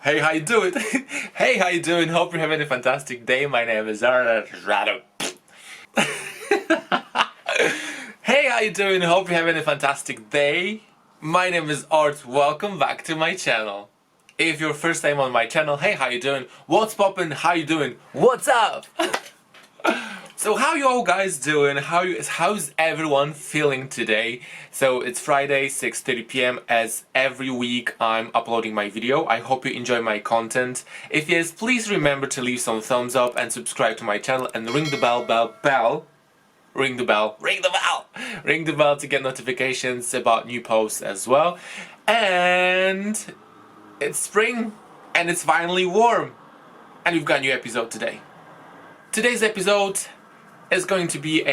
Hey, how you doing? Hey, how you doing? Hope you're having a fantastic day. My name is Artur. Hey, how you doing? Hope you're having a fantastic day. My name is Art. Welcome back to my channel. If you're first time on my channel, hey, how you doing? What's poppin'? How you doing? What's up? So how you all guys doing? How's everyone feeling today? So it's Friday, 6:30 p.m. As every week I'm uploading my video. I hope you enjoy my content. If yes, please remember to leave some thumbs up and subscribe to my channel and ring the bell. Ring the bell. Ring the bell to get notifications about new posts as well. And it's spring and it's finally warm. And we've got a new episode today. Today's episode is going to be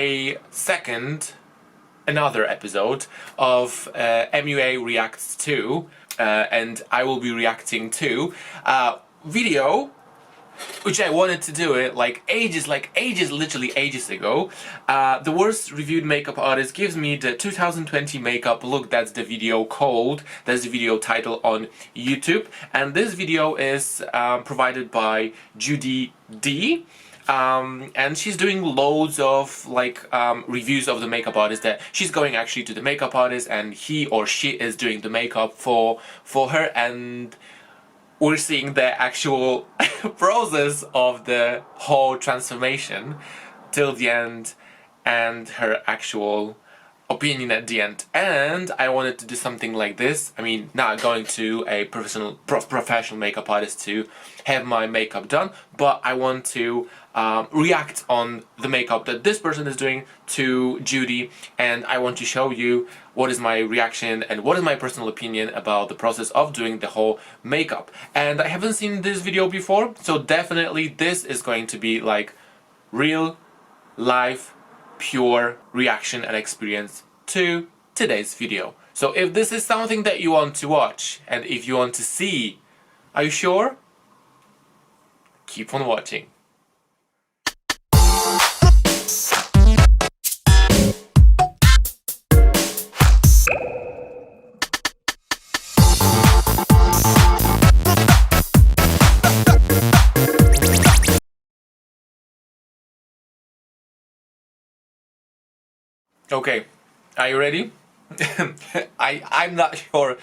another episode of MUA Reacts To, and I will be reacting to a video which I wanted to do it literally ages ago. The worst reviewed makeup artist gives me the 2020 makeup look. That's the video title on YouTube, and this video is provided by JUDY'S. And she's doing loads of reviews of the makeup artist, that she's going actually to the makeup artist and he or she is doing the makeup for her, and we're seeing the actual process of the whole transformation till the end and her actual opinion at the end. And I wanted to do something like this. I mean, not going to a professional makeup artist to have my makeup done, but I want to react on the makeup that this person is doing to Judy, and I want to show you what is my reaction and what is my personal opinion about the process of doing the whole makeup. And I haven't seen this video before, so definitely this is going to be like real, live, pure reaction and experience to today's video. So if this is something that you want to watch and if you want to see, are you sure? Keep on watching. Okay, are you ready? I'm not sure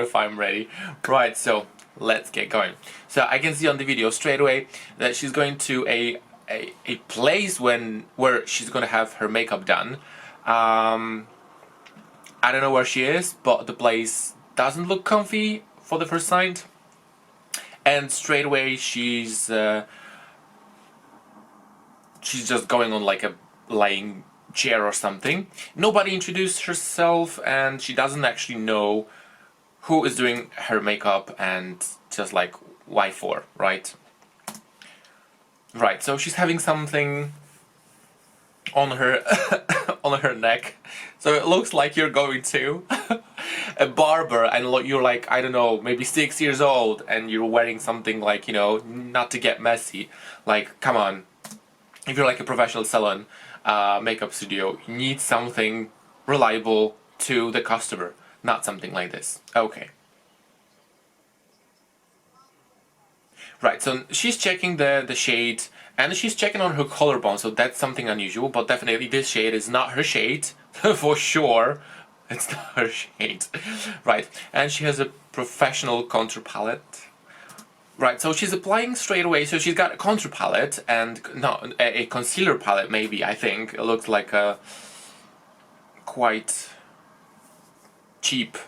if I'm ready. Right, so let's get going. So I can see on the video straight away that she's going to a place where she's gonna have her makeup done. I don't know where she is, but the place doesn't look comfy for the first sight. And straight away she's just going on like a lying chair or something. Nobody introduced herself and she doesn't actually know who is doing her makeup, and just like, why for, right? Right, so she's having something on her on her neck, so it looks like you're going to a barber and you're like, I don't know, maybe 6 years old, and you're wearing something like, you know, not to get messy. Like, come on, if you're like a professional salon makeup studio, you need something reliable to the customer, not something like this. Okay. Right, so she's checking the shade, and she's checking on her collarbone, so that's something unusual, but definitely this shade is not her shade, for sure. It's not her shade. Right, and she has a professional contour palette. Right, so she's applying straight away, so she's got a contour palette and no, a concealer palette maybe, I think. It looks like a quite cheap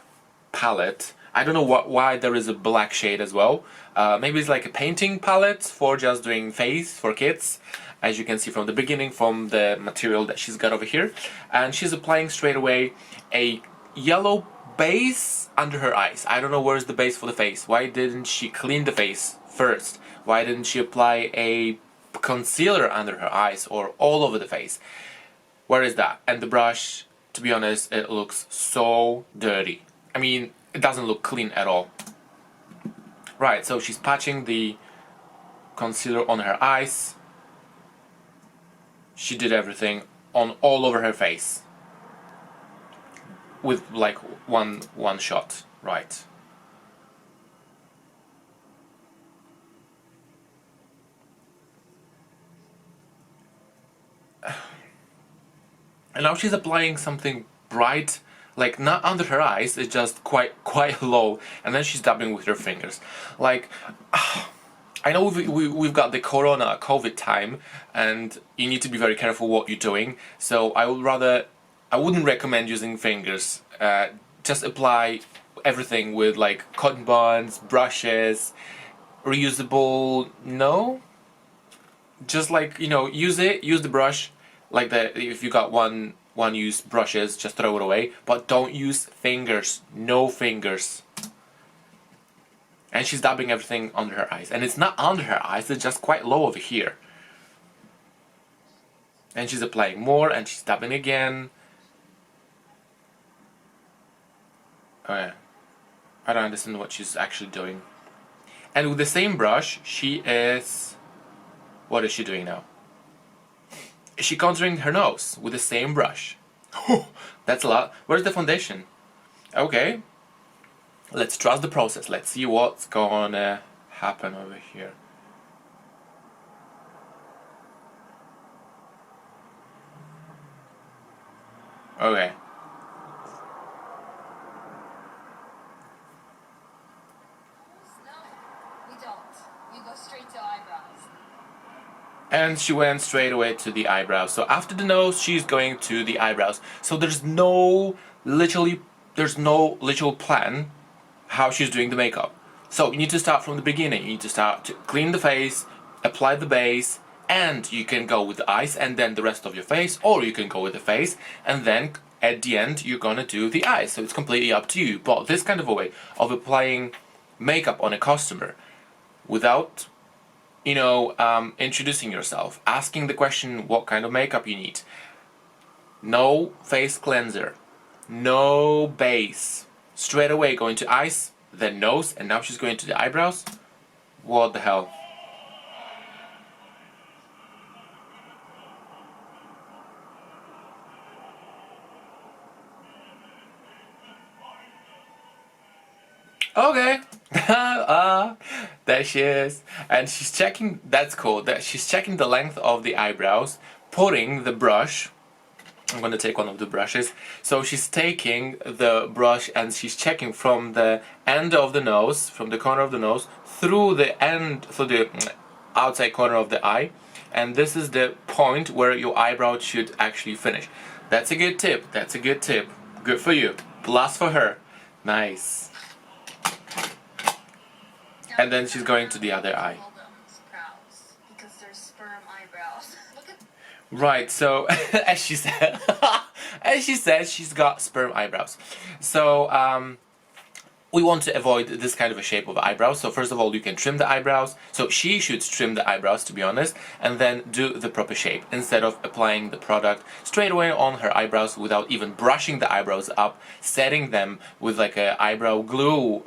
palette. I don't know why there is a black shade as well. Maybe it's like a painting palette for just doing face for kids, as you can see from the beginning from the material that she's got over here. And she's applying straight away a yellow base under her eyes. I don't know where's the base for the face. Why didn't she clean the face first? Why didn't she apply a concealer under her eyes or all over the face? Where is that? And the brush, to be honest, it looks so dirty. I mean, it doesn't look clean at all. Right, so she's patching the concealer on her eyes. She did everything on all over her face with like one shot, right? And now she's applying something bright, like not under her eyes, it's just quite low, and then she's dabbing with her fingers. Like, I know we've got the Corona COVID time, and you need to be very careful what you're doing. So I wouldn't recommend using fingers. Just apply everything with like cotton buds, brushes, reusable. No, just like, you know, use the brush, like if you got one use brushes, just throw it away, but don't use fingers. No fingers. And she's dabbing everything under her eyes, and it's not under her eyes, it's just quite low over here. And she's applying more, and she's dabbing again. Oh yeah, I don't understand what she's actually doing. And with the same brush, what is she doing now? Is she contouring her nose with the same brush? That's a lot. Where's the foundation? Okay. Let's trust the process. Let's see what's gonna happen over here. Okay. And she went straight away to the eyebrows. So after the nose, she's going to the eyebrows. So there's no literal plan how she's doing the makeup. So you need to start from the beginning. You need to start to clean the face, apply the base, and you can go with the eyes and then the rest of your face, or you can go with the face and then at the end you're gonna do the eyes. So it's completely up to you. But this kind of a way of applying makeup on a customer without, you know, introducing yourself, asking the question what kind of makeup you need. No face cleanser, no base. Straight away going to eyes, then nose, and now she's going to the eyebrows. What the hell? Okay. There she is. And she's checking, that's cool, that she's checking the length of the eyebrows, putting the brush. I'm gonna take one of the brushes. So she's taking the brush and she's checking from the end of the nose, from the corner of the nose, through the outside corner of the eye. And this is the point where your eyebrow should actually finish. That's a good tip. That's a good tip. Good for you. Plus for her. Nice. And then she's going to the other eye. Right, so as she said, she's got sperm eyebrows. So we want to avoid this kind of a shape of eyebrows. So first of all, you can trim the eyebrows. So she should trim the eyebrows, to be honest, and then do the proper shape instead of applying the product straight away on her eyebrows without even brushing the eyebrows up, setting them with like a eyebrow glue,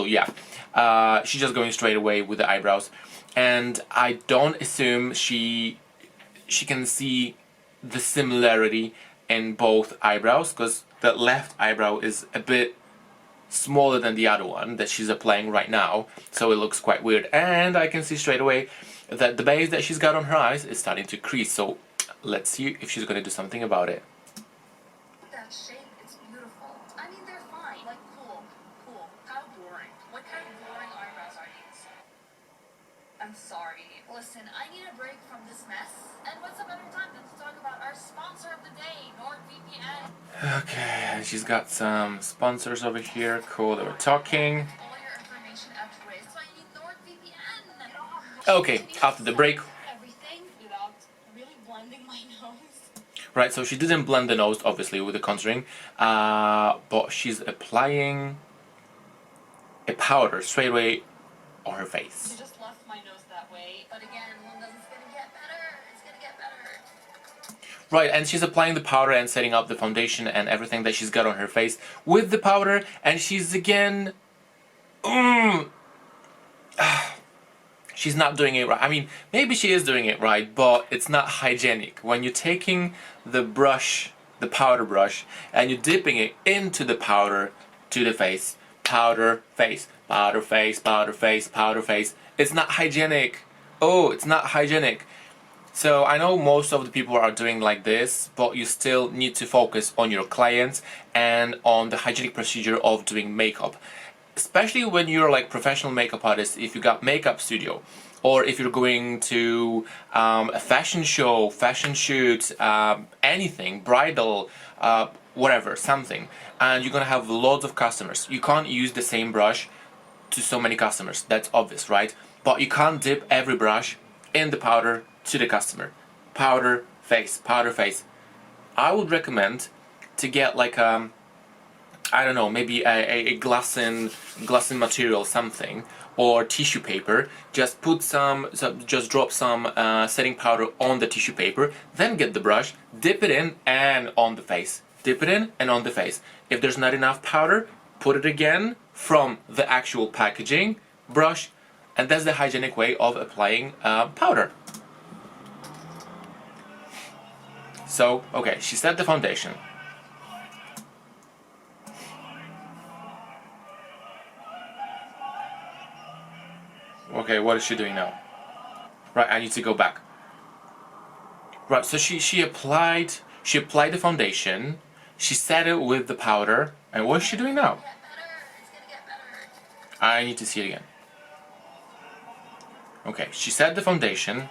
yeah. She's just going straight away with the eyebrows, and I don't assume she can see the similarity in both eyebrows, because the left eyebrow is a bit smaller than the other one that she's applying right now, so it looks quite weird. And I can see straight away that the base that she's got on her eyes is starting to crease, so let's see if she's going to do something about it. That shape, it's beautiful. I mean, they're fine. Like, cool. How boring. What kind of boring eyebrows are these? I'm sorry. Listen, I need a break from this mess. And what's a better time than to talk about our sponsor of the day, NordVPN? Okay, she's got some sponsors over here. Cool, they were talking. All your information at risk, so I need NordVPN. Okay, after the break. Everything without really blending my nose. Right, so she didn't blend the nose, obviously, with the contouring, but she's applying a powder straight away on her face. You just left my nose that way, but again, Linda's is gonna get better. It's gonna get better. Right, and she's applying the powder and setting up the foundation and everything that she's got on her face with the powder, and she's again... she's not doing it right. I mean, maybe she is doing it right, but it's not hygienic. When you're taking the brush, the powder brush, and you're dipping it into the powder to the face, powder face, powder face, powder face, powder face, it's not hygienic. Oh, it's not hygienic. So I know most of the people are doing like this, but you still need to focus on your clients and on the hygienic procedure of doing makeup. Especially when you're like professional makeup artist, if you got makeup studio, or if you're going to a fashion show, fashion shoot, anything, bridal, whatever, something, and you're gonna have loads of customers. You can't use the same brush to so many customers, that's obvious, right? But you can't dip every brush in the powder to the customer. Powder face, powder face. I would recommend to get like I don't know, maybe a glassine material, something, or tissue paper. Just put just drop some setting powder on the tissue paper, then get the brush, dip it in and on the face. Dip it in and on the face. If there's not enough powder, put it again from the actual packaging brush, and that's the hygienic way of applying powder. So, okay, she set the foundation. Okay, what is she doing now? Right, I need to go back. Right, so she applied the foundation, she set it with the powder, and what is she doing now? It's gonna get better. I need to see it again. Okay, she set the foundation.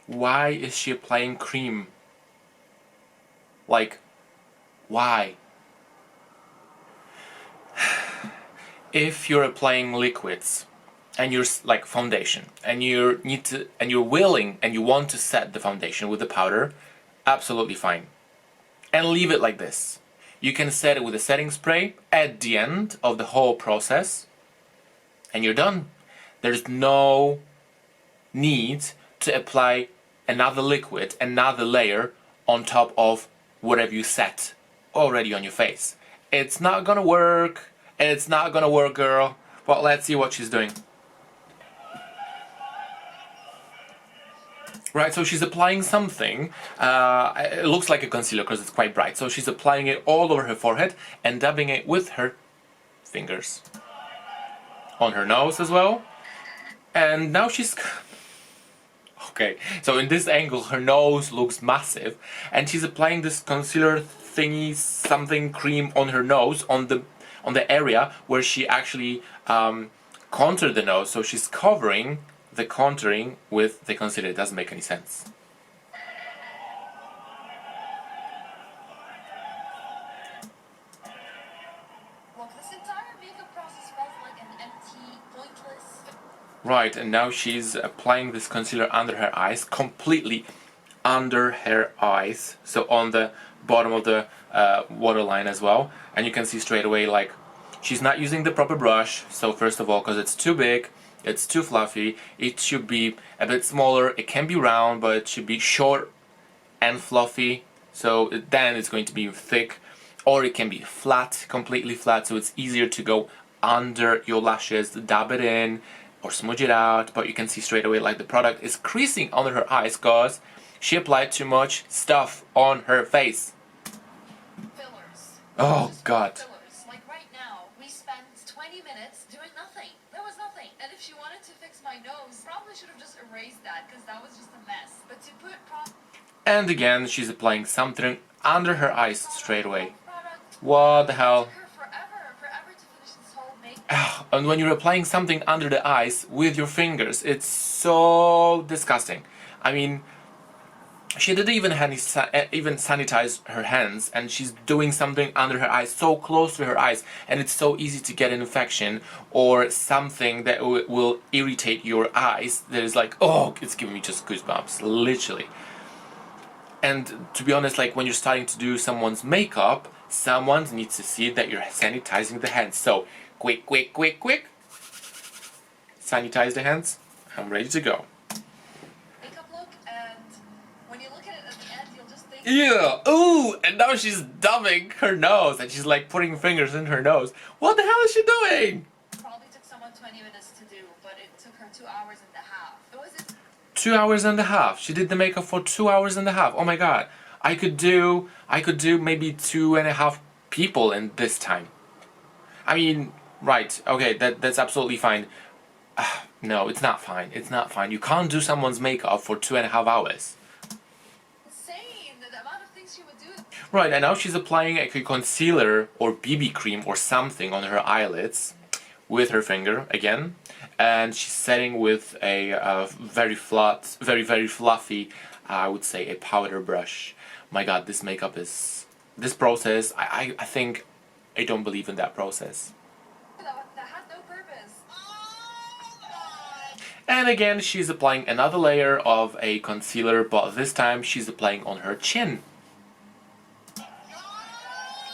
Why is she applying cream? Like, why? If you're applying liquids and you're like foundation and you're willing and you want to set the foundation with the powder, absolutely fine. And leave it like this. You can set it with a setting spray at the end of the whole process and you're done. There's no need to apply another liquid, another layer on top of whatever you set already on your face. It's not gonna work. It's not gonna work, girl. But let's see what she's doing. Right, so she's applying something. It looks like a concealer because it's quite bright. So she's applying it all over her forehead and dabbing it with her fingers. On her nose as well. And now she's... Okay, so in this angle her nose looks massive and she's applying this concealer thingy, something cream on her nose, on the area where she actually contoured the nose. So she's covering the contouring with the concealer. It doesn't make any sense. Look, this entire makeup process felt like an empty, pointless... Right, and now she's applying this concealer under her eyes, completely under her eyes, so on the bottom of the waterline as well. And you can see straight away, like, she's not using the proper brush. So first of all, because it's too big, it's too fluffy, it should be a bit smaller. It can be round, but it should be short and fluffy, so then it's going to be thick. Or it can be flat, completely flat, so it's easier to go under your lashes, dab it in, or smudge it out. But you can see straight away, like, the product is creasing under her eyes because she applied too much stuff on her face. Fillers. Oh Just God. Fillers. Like right now, we spent 20 minutes doing nothing. There was nothing. And if she wanted to fix my nose, probably should have just erased that because that was just a mess. But to put And again, she's applying something under her eyes straight away. product, What the hell? it took her forever to finish this whole makeup. And when you're applying something under the eyes with your fingers, it's so disgusting. I mean, she didn't even sanitize her hands, and she's doing something under her eyes, so close to her eyes, and it's so easy to get an infection or something that will irritate your eyes. That is like, oh, it's giving me just goosebumps, literally. And to be honest, like, when you're starting to do someone's makeup, someone needs to see that you're sanitizing the hands. So quick, sanitize the hands. I'm ready to go. Makeup look, and when you look at it at the end, you'll just think... Yeah, ooh, and now she's dubbing her nose, and she's like putting fingers in her nose. What the hell is she doing? Probably took someone 20 minutes to do, but it took her 2 hours and a half. It was... 2 hours and a half. She did the makeup for 2 hours and a half. Oh my god. I could do maybe 2.5 people in this time. I mean, right, okay, that's absolutely fine. No, it's not fine. It's not fine. You can't do someone's makeup for 2.5 hours. Insane, the amount of things she would do. Right, and now she's applying a concealer or BB cream or something on her eyelids with her finger again, and she's setting with a very flat, very fluffy, I would say a powder brush. My God, this makeup is, this process, I think I don't believe in that process. That had no purpose. And again, she's applying another layer of a concealer, but this time she's applying on her chin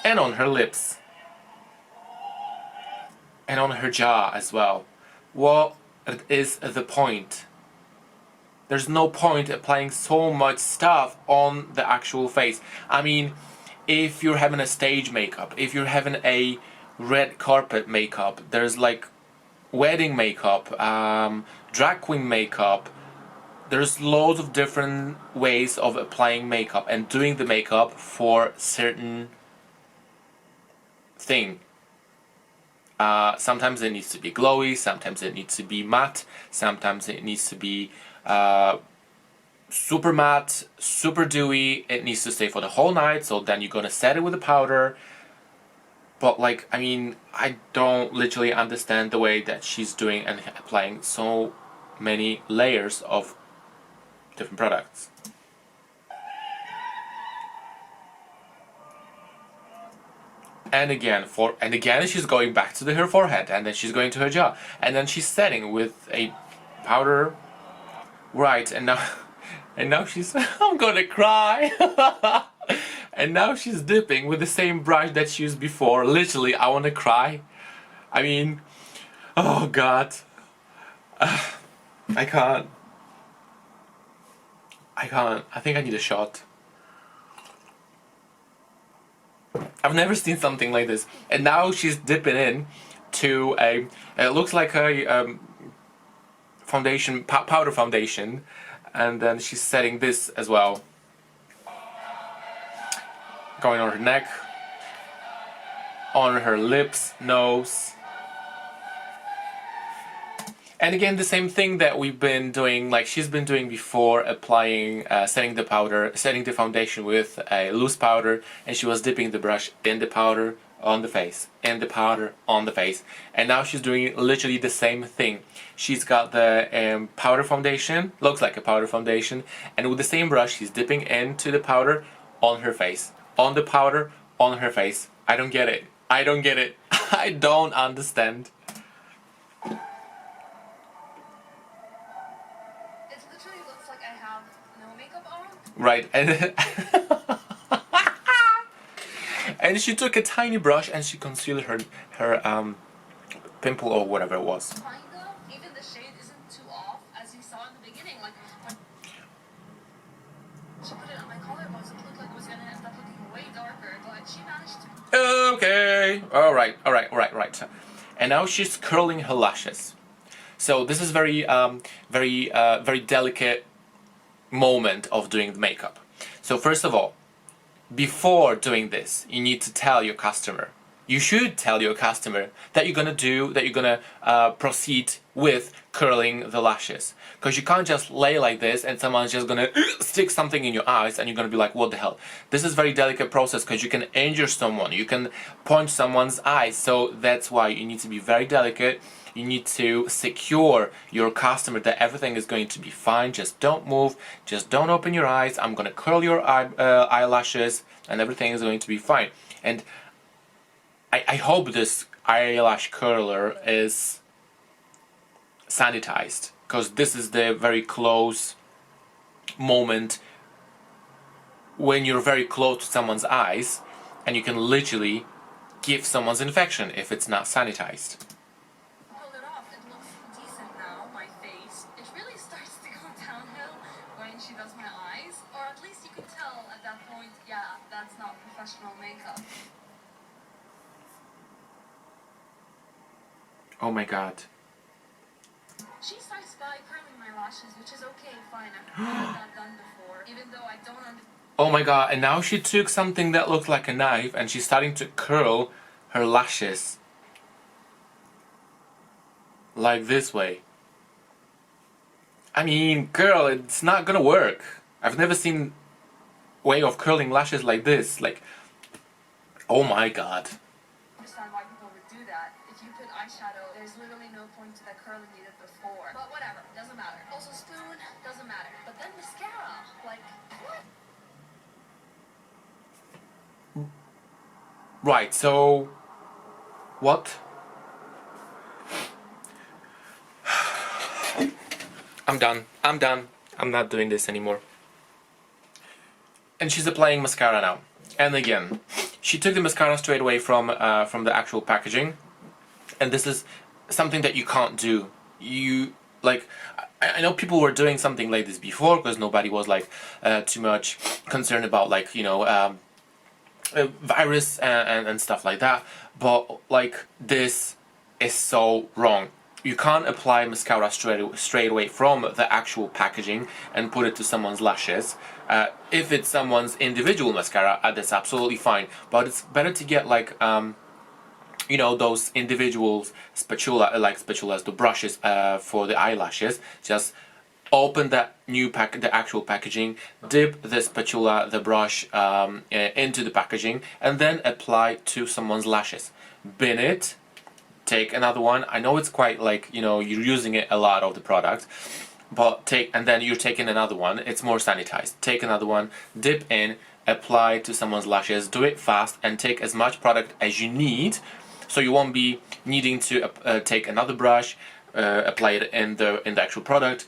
and on her lips and on her jaw as well. What is the point? There's no point applying so much stuff on the actual face. I mean, if you're having a stage makeup, if you're having a red carpet makeup, there's like wedding makeup, drag queen makeup, there's loads of different ways of applying makeup and doing the makeup for certain thing. Sometimes it needs to be glowy, sometimes it needs to be matte, sometimes it needs to be super matte, super dewy, it needs to stay for the whole night, so then you're gonna set it with a powder. But like, I mean, I don't literally understand the way that she's doing and applying so many layers of different products. And again, she's going back to her forehead, and then she's going to her jaw, and then she's setting with a powder. Right, and now she's I'm gonna cry. And now she's dipping with the same brush that she used before. Literally, I wanna cry. I mean, oh God, I can't. I think I need a shot. I've never seen something like this. And now she's dipping in to a, it looks like a foundation, powder foundation, and then she's setting this as well. Going on her neck, on her lips, nose. And again, the same thing that we've been doing, like she's been doing before, applying, setting the powder, setting the foundation with a loose powder, and she was dipping the brush in the powder on the face, in the powder on the face. And now she's doing literally the same thing. She's got the powder foundation, looks like a powder foundation, and with the same brush, she's dipping into the powder on her face, on the powder on her face. I don't get it. I don't get it. I don't understand. Right, and and she took a tiny brush and she concealed her pimple or whatever it was. Kind of. Even the shade isn't too off, as you saw in the beginning. Like when she put it on my collarbone, it looked like it was gonna end up looking way darker, but she managed to. Okay, all right. And now she's curling her lashes. So this is very delicate moment of doing the makeup. So first of all, before doing this, you need to tell your customer. You should tell your customer that you're gonna proceed with curling the lashes, because you can't just lay like this and someone's just gonna stick something in your eyes and you're gonna be like, what the hell? This is a very delicate process because you can injure someone, you can punch someone's eyes, so that's why you need to be very delicate. You need to secure your customer that everything is going to be fine. Just don't move. Just don't open your eyes. I'm gonna curl your eyelashes, and everything is going to be fine. And I hope this eyelash curler is sanitized, because this is the very close moment when you're very close to someone's eyes, and you can literally give someone's infection if it's not sanitized. That's not professional makeup. Oh my God. She starts by curling my lashes, which is okay, fine. I've had that done before, even though I don't understand. Oh my God, and now she took something that looked like a knife and she's starting to curl her lashes like this way. I mean, girl, it's not gonna work. I've never seen way of curling lashes like this. Like, oh my god. I understand why people would do that. If you put eyeshadow, there's literally no point to the curling you did before. But whatever, doesn't matter. Also spoon, doesn't matter. But then mascara, like, what? Right, so what? I'm done. I'm done. I'm not doing this anymore. And she's applying mascara now. And again, she took the mascara straight away from the actual packaging. And this is something that you can't do. You, like, I know people were doing something like this before because nobody was like too much concerned about, like, you know, virus and stuff like that. But like, this is so wrong. You can't apply mascara straight away from the actual packaging and put it to someone's lashes. If it's someone's individual mascara, that's absolutely fine. But it's better to get like you know, those individual spatulas, the brushes for the eyelashes. Just open that the actual packaging, dip the spatula, the brush into the packaging, and then apply to someone's lashes. Bin it. Take another one. I know it's quite like, you know, you're using it a lot of the product, but and then you're taking another one. It's more sanitized. Take another one, dip in, apply to someone's lashes. Do it fast and take as much product as you need, so you won't be needing to take another brush, apply it in the actual product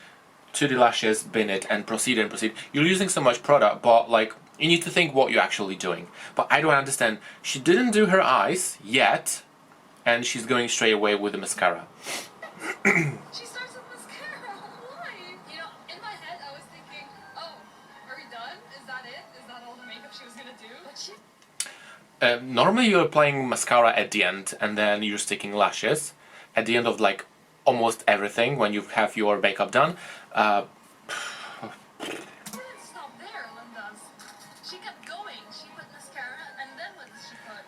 to the lashes, bin it, and proceed and proceed. You're using so much product, but like, you need to think what you're actually doing. But I don't understand. She didn't do her eyes yet, and she's going straight away with the mascara. She starts with mascara. Why? You know, in my head I was thinking, oh, are we done? Is that it? Is that all the makeup she was gonna do? But she... Normally you're applying mascara at the end, and then you're sticking lashes at the end of like almost everything when you have your makeup done. She didn't stop there, Linda's. She kept going. She put mascara, and then what did she put?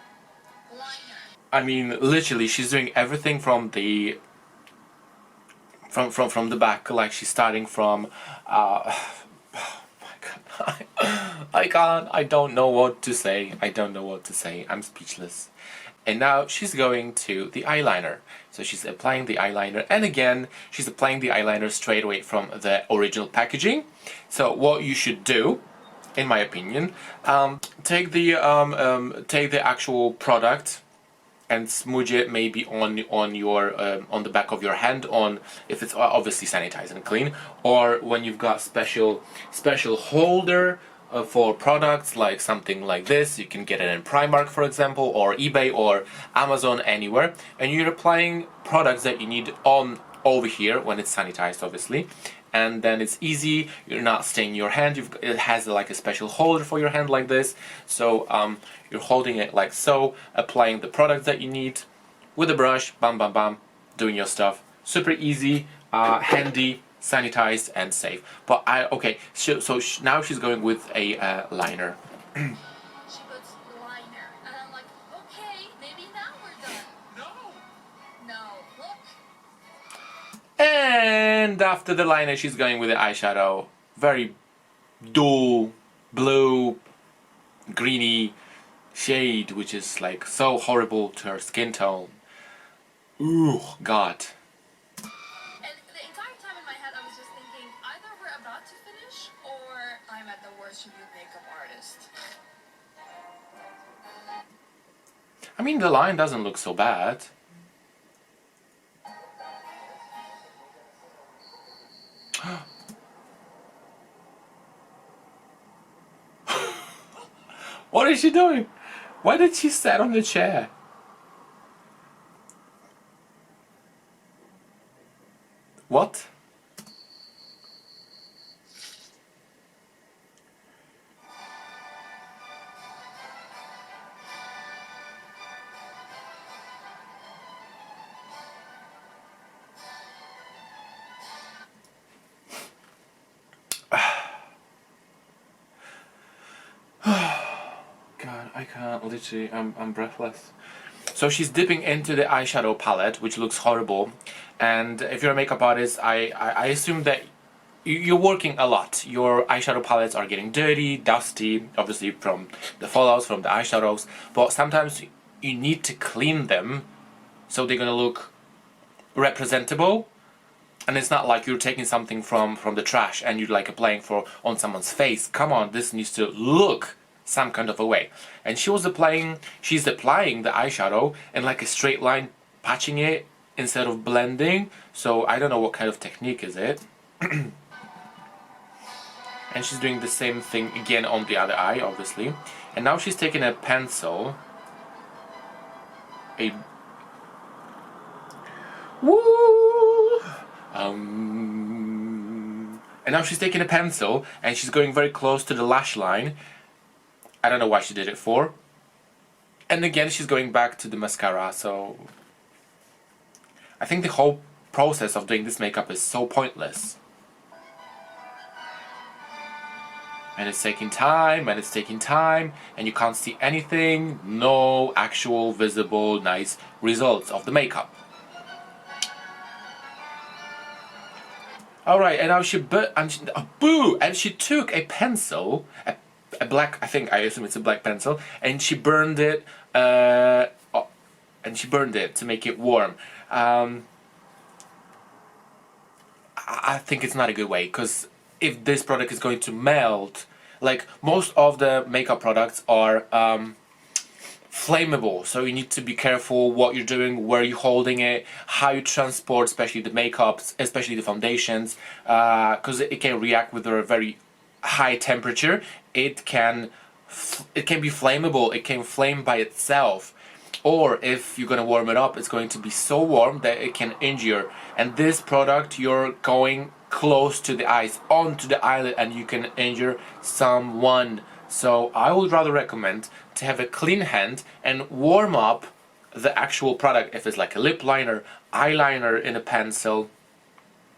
Liner. I mean, literally, she's doing everything from the from the back. Like, she's starting from. Oh my god, I can't. I don't know what to say. I don't know what to say. I'm speechless. And now she's going to the eyeliner. So she's applying the eyeliner, and again, she's applying the eyeliner straight away from the original packaging. So what you should do, in my opinion, take the actual product and smudge it maybe on your on the back of your hand, on if it's obviously sanitized and clean, or when you've got special holder for products, like something like this. You can get it in Primark, for example, or eBay or Amazon, anywhere, and you're applying products that you need on over here when it's sanitized, obviously. And then it's easy, you're not staining your hand. It has like a special holder for your hand like this, so you're holding it like so, applying the product that you need with a brush, bam bam bam, doing your stuff. Super easy, handy, sanitized, and safe. But okay, so now she's going with a liner. She puts liner, and I'm like, okay, maybe now we're done. No, look. And after the liner, she's going with the eyeshadow. Very dull, blue, greeny shade, which is like so horrible to her skin tone. Ooh, God. And the entire time in my head, I was just thinking, either we're about to finish, or I'm at the worst reviewed makeup artist. I mean, the line doesn't look so bad. What is she doing? Why did she sit on the chair? What? God, I can't, literally, I'm breathless. So she's dipping into the eyeshadow palette, which looks horrible. And if you're a makeup artist, I assume that you're working a lot. Your eyeshadow palettes are getting dirty, dusty, obviously from the fallouts from the eyeshadows. But sometimes you need to clean them so they're gonna look representable. And it's not like you're taking something from the trash and you're like applying on someone's face. Come on, this needs to look some kind of a way. And she's applying the eyeshadow in like a straight line, patching it instead of blending. So I don't know what kind of technique is it. And she's doing the same thing again on the other eye, obviously. And now she's taking a pencil. And now she's taking a pencil and she's going very close to the lash line. I don't know why she did it for. And again, she's going back to the mascara, so I think the whole process of doing this makeup is so pointless. And it's taking time, and it's taking time, and you can't see anything, no actual visible nice results of the makeup. Alright, and now she took a pencil, a black, I assume it's a black pencil, and she burned it, to make it warm. I think it's not a good way, because if this product is going to melt, like most of the makeup products are flammable, so you need to be careful what you're doing, where you're holding it, how you transport, especially the makeups, especially the foundations, because it can react with a very high temperature. It can be flammable, it can flame by itself. Or if you're gonna warm it up, it's going to be so warm that it can injure. And this product, you're going close to the eyes, onto the eyelid, and you can injure someone. So I would rather recommend to have a clean hand and warm up the actual product. If it's like a lip liner, eyeliner in a pencil,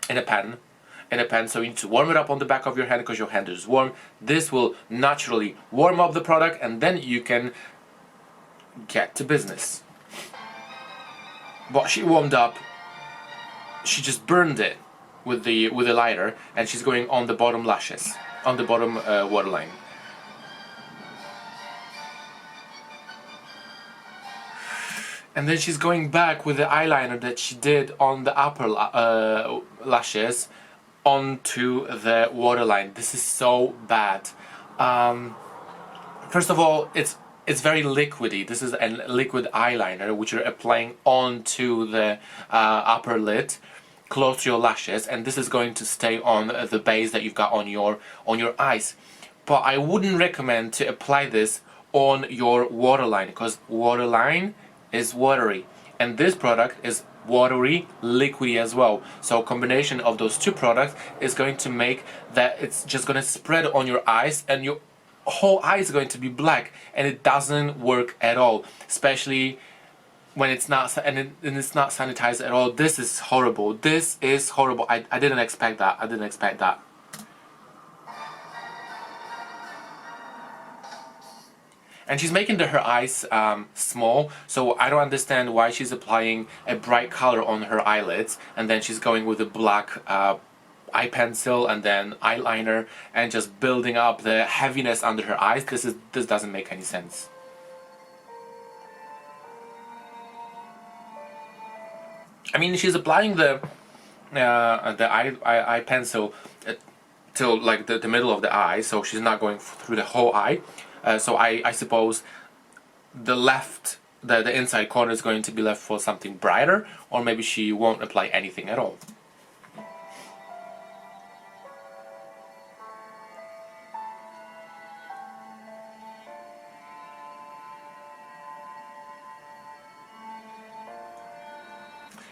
in a pen, so you need to warm it up on the back of your hand because your hand is warm. This will naturally warm up the product, and then you can get to business. But she warmed up, she just burned it with the lighter, and she's going on the bottom lashes, on the bottom waterline. And then she's going back with the eyeliner that she did on the upper lashes onto the waterline. This is so bad. First of all, it's very liquidy. This is a liquid eyeliner which you're applying onto the upper lid, close to your lashes, and this is going to stay on the base that you've got on your eyes. But I wouldn't recommend to apply this on your waterline, because waterline is watery, and this product is watery, liquidy as well. So combination of those two products is going to make that it's just going to spread on your eyes, and your whole eye is going to be black, and it doesn't work at all, especially when it's not it's not sanitized at all. This is horrible. This is horrible. I didn't expect that. I didn't expect that. And she's making her eyes small, so I don't understand why she's applying a bright color on her eyelids, and then she's going with a black eye pencil and then eyeliner and just building up the heaviness under her eyes. This doesn't make any sense. I mean, she's applying the eye pencil till like the middle of the eye, so she's not going through the whole eye. So I suppose the inside corner is going to be left for something brighter, or maybe she won't apply anything at all.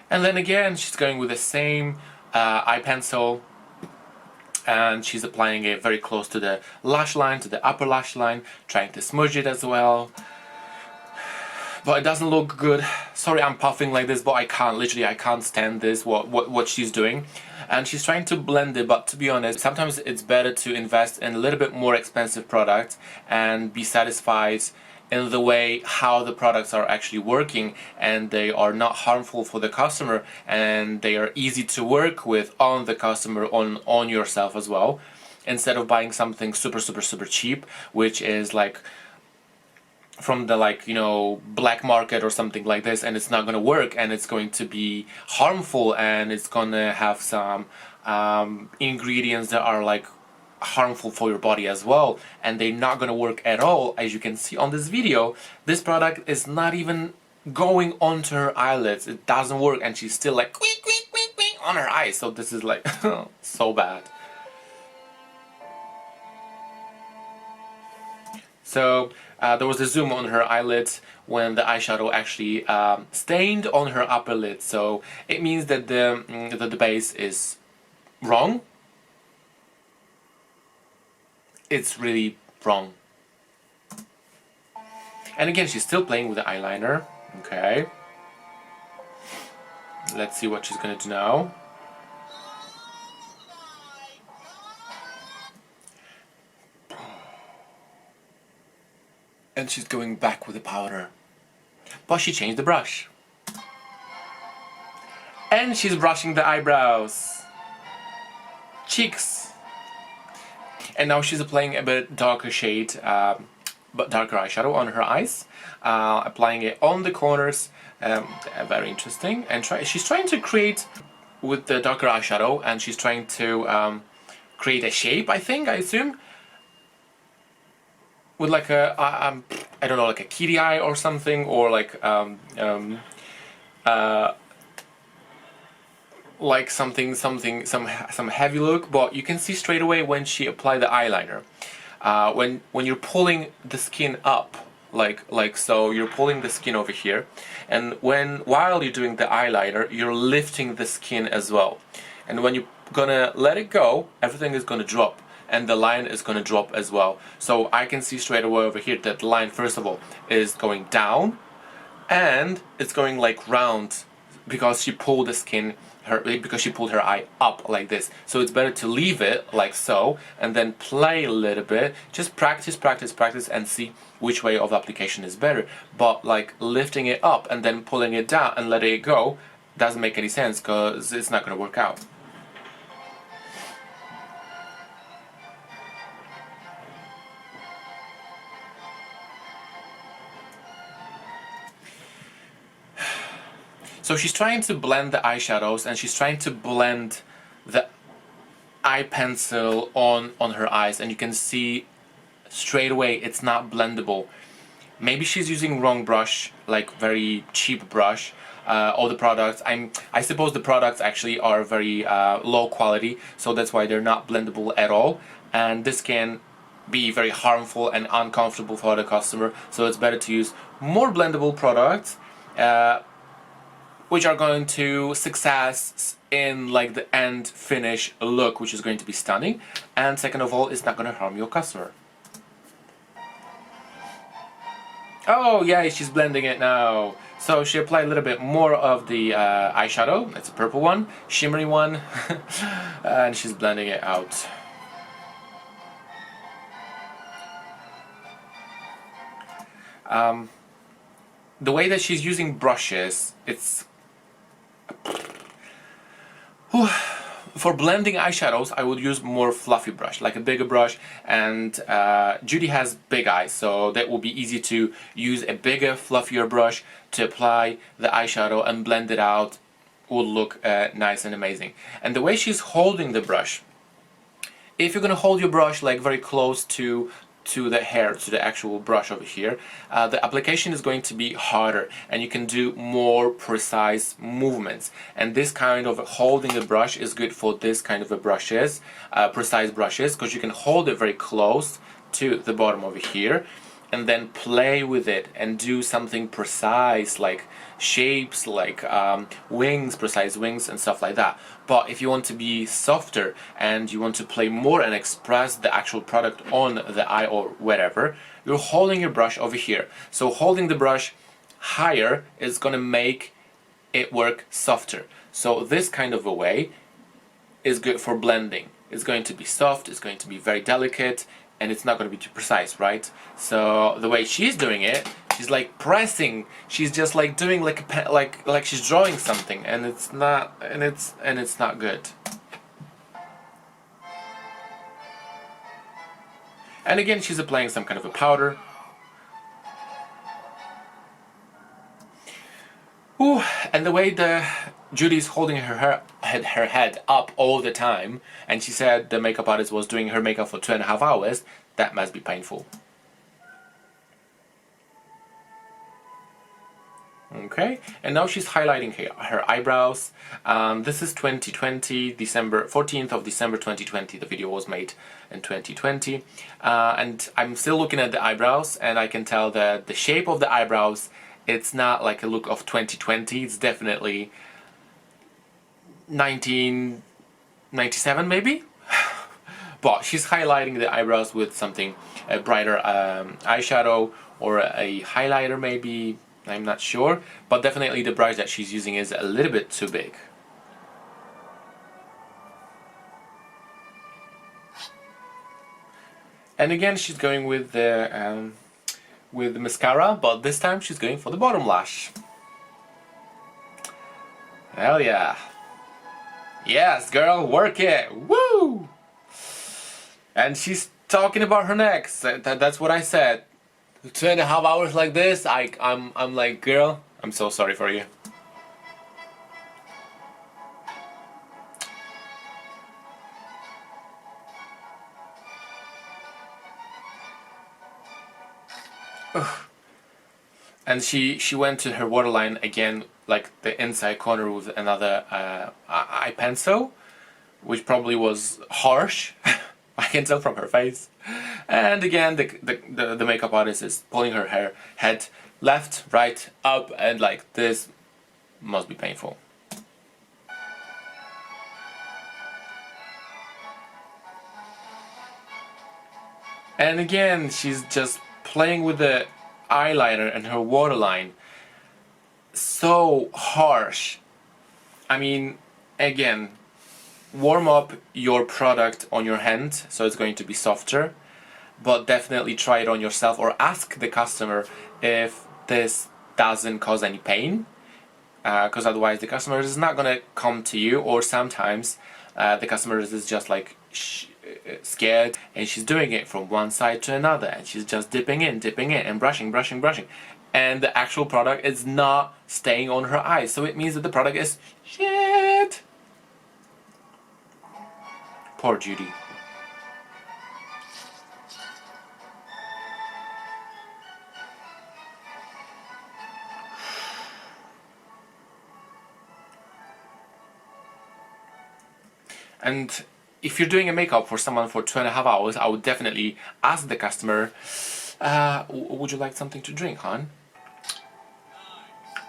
And then again, she's going with the same eye pencil, and she's applying it very close to the lash line, to the upper lash line, trying to smudge it as well. but it doesn't look good. Sorry I'm puffing like this, but I can't, literally I can't stand this, what she's doing. And she's trying to blend it, but to be honest, sometimes it's better to invest in a little bit more expensive product and be satisfied in the way how the products are actually working, and they are not harmful for the customer, and they are easy to work with on the customer, on yourself as well, instead of buying something super cheap, which is like from the, like, you know, black market or something like this, and it's not gonna work, and it's going to be harmful, and it's gonna have some ingredients that are like harmful for your body as well, and they're not gonna work at all. As you can see on this video, this product is not even going onto her eyelids. It doesn't work, and she's still like quick on her eyes. So this is like so bad. So there was a zoom on her eyelid when the eyeshadow actually stained on her upper lid. So it means that the base is wrong. It's really wrong. And again, she's still playing with the eyeliner. Okay. Let's see what she's gonna do now. And she's going back with the powder. But she changed the brush. And she's brushing the eyebrows. Cheeks. And now she's applying a bit darker shade, but darker eyeshadow on her eyes, applying it on the corners. Very interesting. And she's trying to create with the darker eyeshadow, and she's trying to create a shape, I assume, with like a I don't know, like a kitty eye or something, or like some heavy look. But you can see straight away when she applied the eyeliner, when you're pulling the skin up, like so, you're pulling the skin over here, and while you're doing the eyeliner, you're lifting the skin as well. And when you're gonna let it go, everything is gonna drop, and the line is gonna drop as well. So I can see straight away over here that the line, first of all, is going down, and it's going like round, because she pulled the skin, because she pulled her eye up like this. So it's better to leave it like so, and then play a little bit. Just practice, and see which way of application is better. But like lifting it up and then pulling it down and letting it go doesn't make any sense, because it's not going to work out. So she's trying to blend the eyeshadows, and she's trying to blend the eye pencil on her eyes, and you can see straight away it's not blendable. Maybe she's using wrong brush, like very cheap brush. All the products, I suppose the products actually are very low quality, so that's why they're not blendable at all, and this can be very harmful and uncomfortable for the customer. So it's better to use more blendable products, which are going to success in like the end finish look, which is going to be stunning. And second of all, it's not going to harm your customer. Oh yeah, she's blending it now. So she applied a little bit more of the eyeshadow. It's a purple one, shimmery one, and she's blending it out. The way that she's using brushes, it's for blending eyeshadows, I would use more fluffy brush, like a bigger brush, and Judy has big eyes, so that will be easy to use a bigger, fluffier brush to apply the eyeshadow and blend it out. Would look nice and amazing. And the way she's holding the brush, if you're gonna hold your brush like very close to the hair, to the actual brush over here, the application is going to be harder, and you can do more precise movements. And this kind of holding the brush is good for this kind of a brushes, precise brushes, because you can hold it very close to the bottom over here, and then play with it and do something precise, like shapes, like wings, precise wings and stuff like that. But if you want to be softer and you want to play more and express the actual product on the eye or wherever, you're holding your brush over here. So holding the brush higher is gonna make it work softer. So this kind of a way is good for blending. It's going to be soft, it's going to be very delicate, and it's not going to be too precise, right? So the way she's doing it, she's like pressing. She's just like doing like a like she's drawing something, and it's not good. And again, she's applying some kind of a powder. Ooh, and the way Judy's holding her head up all the time, and she said the makeup artist was doing her makeup for 2.5 hours, that must be painful. Okay, and now she's highlighting her eyebrows. This is 2020, December 14th of December 2020. The video was made in 2020, and I'm still looking at the eyebrows, and I can tell that the shape of the eyebrows, it's not like a look of 2020. It's definitely 1997 maybe. But she's highlighting the eyebrows with something a brighter eyeshadow or a highlighter maybe. I'm not sure, but definitely the brush that she's using is a little bit too big. And again, she's going with the mascara, but this time she's going for the bottom lash. Hell yeah! Yes, girl, work it! Woo! And she's talking about her neck. That's what I said. 2.5 hours like this, I'm like, girl, I'm so sorry for you. Ugh. And she went to her waterline again, like the inside corner with another eye pencil, which probably was harsh. I can tell from her face. And again, the makeup artist is pulling her head left, right, up, and like this must be painful. And again, she's just playing with the eyeliner and her waterline. So harsh. I mean, again, warm up your product on your hand so it's going to be softer, but definitely try it on yourself or ask the customer if this doesn't cause any pain, because otherwise the customer is not going to come to you, or sometimes the customer is just like scared and she's doing it from one side to another and she's just dipping in and brushing, and the actual product is not staying on her eyes, so it means that the product is shit. Poor Judy. And if you're doing a makeup for someone for 2.5 hours, I would definitely ask the customer, would you like something to drink, hon?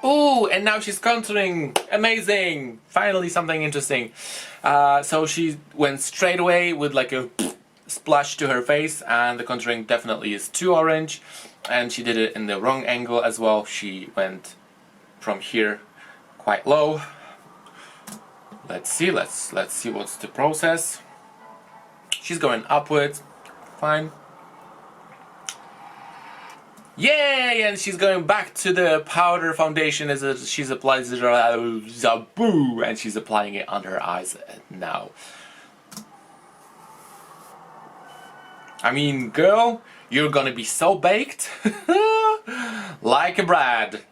Ooh, and now she's contouring. Amazing! Finally something interesting. So she went straight away with like a splash to her face, and the contouring definitely is too orange, and she did it in the wrong angle as well. She went from here quite low. Let's see what's the process. She's going upwards. Fine. Yay! And she's going back to the powder foundation as she's applies Zaboo, and she's applying it under her eyes now. I mean, girl, you're gonna be so baked like a Brad.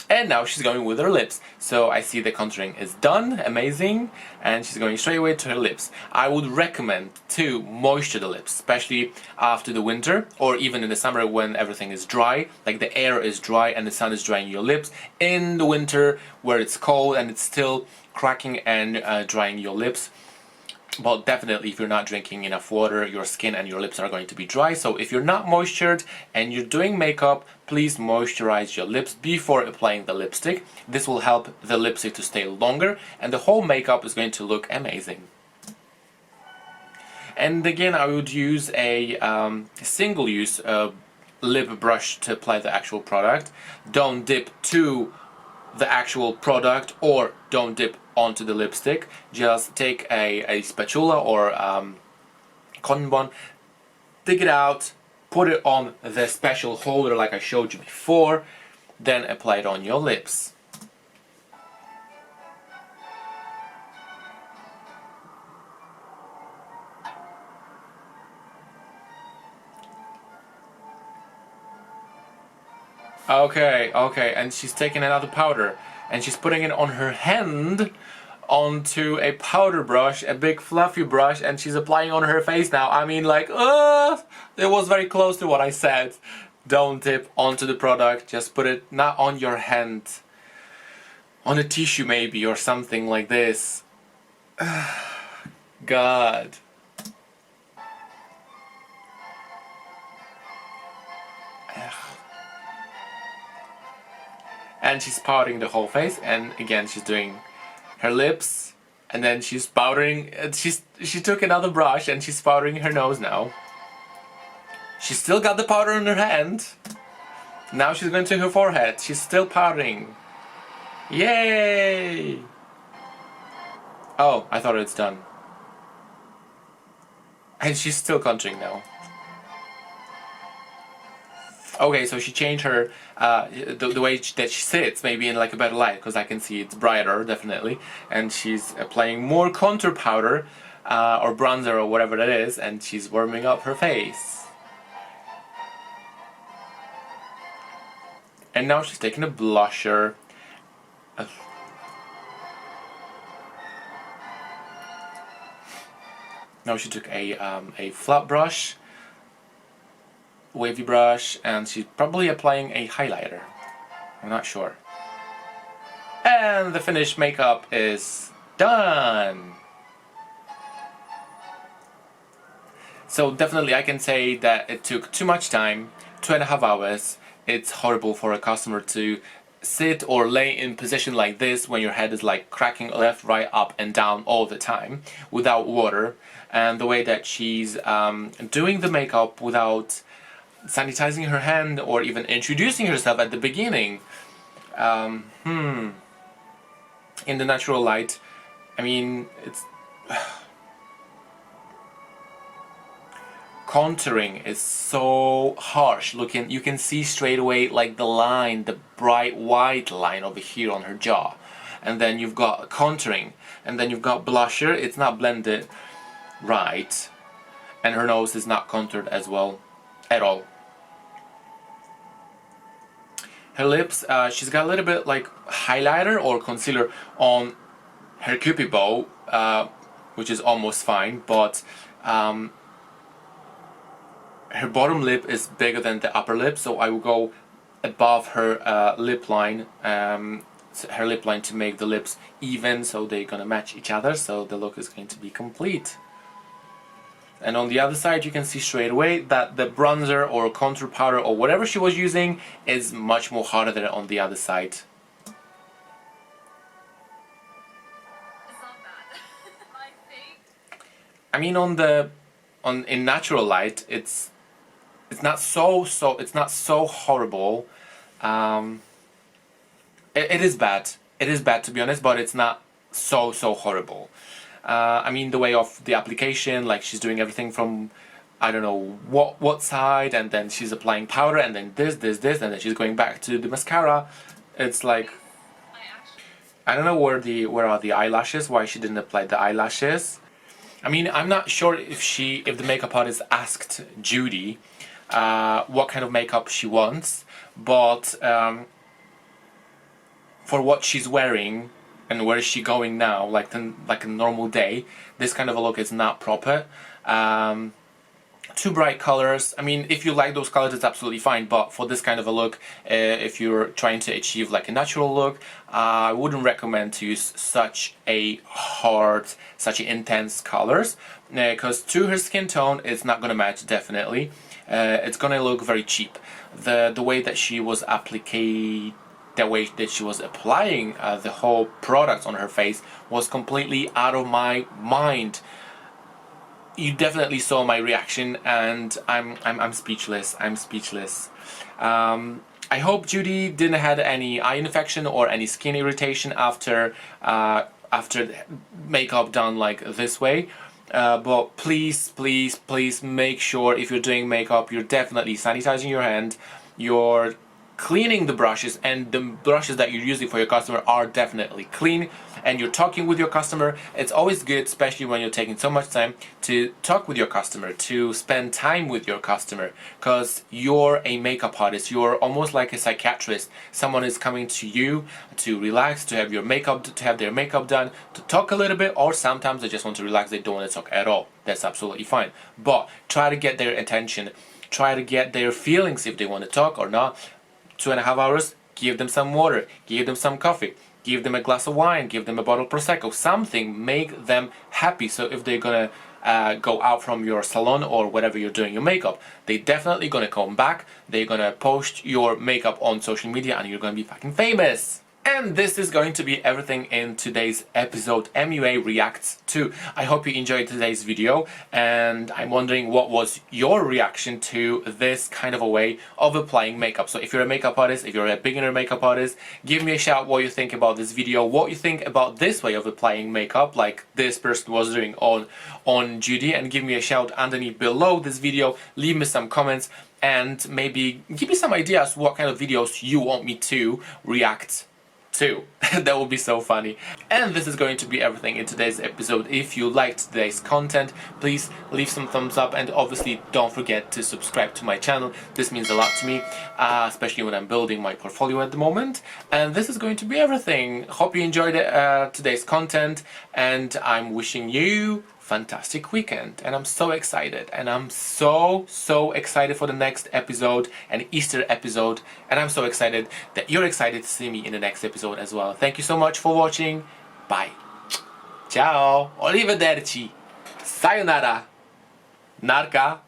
And now she's going with her lips. So I see the contouring is done, amazing, and she's going straight away to her lips. I would recommend to moisture the lips, especially after the winter or even in the summer when everything is dry, like the air is dry and the sun is drying your lips. In the winter where it's cold and it's still cracking and drying your lips. But definitely if you're not drinking enough water, your skin and your lips are going to be dry. So if you're not moistured and you're doing makeup, please moisturize your lips before applying the lipstick. This will help the lipstick to stay longer and the whole makeup is going to look amazing. And again, I would use a single-use lip brush to apply the actual product. Don't dip to the actual product or don't dip onto the lipstick. Just take a spatula or cotton bud, dig it out, put it on the special holder like I showed you before, then apply it on your lips. Okay, and she's taking another powder and she's putting it on her hand onto a powder brush, a big fluffy brush, and she's applying on her face now. I mean, like, it was very close to what I said. Don't dip onto the product, just put it not on your hand, on a tissue maybe or something like this. God. And she's powdering the whole face, and again she's doing her lips, and then she's powdering. She took another brush and she's powdering her nose now. She's still got the powder in her hand. Now she's going to her forehead. She's still powdering. Yay! Oh, I thought it's done. And she's still contouring now. Okay, so she changed her the way that she sits, maybe in like a better light, because I can see it's brighter, definitely. And she's applying more contour powder or bronzer or whatever that is, and she's warming up her face. And now she's taking a blusher. Now she took a flat brush, wavy brush, and she's probably applying a highlighter. I'm not sure. And the finished makeup is done! So definitely I can say that it took too much time, 2.5 hours. It's horrible for a customer to sit or lay in position like this when your head is like cracking left, right, up and down all the time without water. And the way that she's doing the makeup without sanitizing her hand or even introducing herself at the beginning, in the natural light, I mean, it's contouring is so harsh. Looking, you can see straight away like the line, the bright white line over here on her jaw, and then you've got contouring, and then you've got blusher. It's not blended right, and her nose is not contoured as well at all. Her lips, she's got a little bit like highlighter or concealer on her cupid bow, which is almost fine, but her bottom lip is bigger than the upper lip, so I will go above her lip line, to make the lips even, so they're gonna match each other, so the look is going to be complete. And on the other side you can see straight away that the bronzer or contour powder or whatever she was using is much more harder than on the other side. It's not bad. My fake. I mean, in natural light it's not so horrible. It is bad. It is bad, to be honest, but it's not so horrible. I mean, the way of the application, like she's doing everything from, I don't know what side, and then she's applying powder, and then this, and then she's going back to the mascara. It's like, I don't know where are the eyelashes, why she didn't apply the eyelashes. I mean, I'm not sure if the makeup artist asked Judy what kind of makeup she wants, but for what she's wearing and where is she going now, like a normal day, this kind of a look is not proper. Too bright colors. I mean, if you like those colors, it's absolutely fine, but for this kind of a look, if you're trying to achieve like a natural look, I wouldn't recommend to use such a hard, such intense colors, because to her skin tone it's not gonna match, definitely. It's gonna look very cheap. The way that she was applying the whole product on her face was completely out of my mind. you definitely saw my reaction, and I'm speechless. I'm speechless. I hope Judy didn't have any eye infection or any skin irritation after makeup done like this way. But please, please, please make sure if you're doing makeup, you're definitely sanitizing your hand, you're cleaning the brushes, and the brushes that you're using for your customer are definitely clean, and you're talking with your customer. It's always good, especially when you're taking so much time, to talk with your customer, to spend time with your customer, because you're a makeup artist. You're almost like a psychiatrist. Someone is coming to you to relax, to have your makeup, to have their makeup done, to talk a little bit, or sometimes they just want to relax, they don't want to talk at all. That's absolutely fine. But try to get their attention, try to get their feelings if they want to talk or not. 2.5 hours, give them some water, give them some coffee, give them a glass of wine, give them a bottle of Prosecco, something, make them happy. So if they're gonna go out from your salon or whatever you're doing your makeup, they definitely gonna come back, they're gonna post your makeup on social media, and you're gonna be fucking famous. And this is going to be everything in today's episode, MUA Reacts To. I hope you enjoyed today's video, and I'm wondering what was your reaction to this kind of a way of applying makeup. So if you're a makeup artist, if you're a beginner makeup artist, give me a shout what you think about this video, what you think about this way of applying makeup, like this person was doing on Judy, and give me a shout underneath below this video, leave me some comments, and maybe give me some ideas what kind of videos you want me to react to. That would be so funny. And this is going to be everything in today's episode. If you liked today's content, please leave some thumbs up, and obviously don't forget to subscribe to my channel. This means a lot to me, especially when I'm building my portfolio at the moment. And this is going to be everything. Hope you enjoyed today's content, and I'm wishing you fantastic weekend, and I'm so excited, and I'm so excited for the next episode, an Easter episode, and I'm so excited that you're excited to see me in the next episode as well. Thank you so much for watching. Bye. Ciao. Arrivederci. Sayonara. Narka.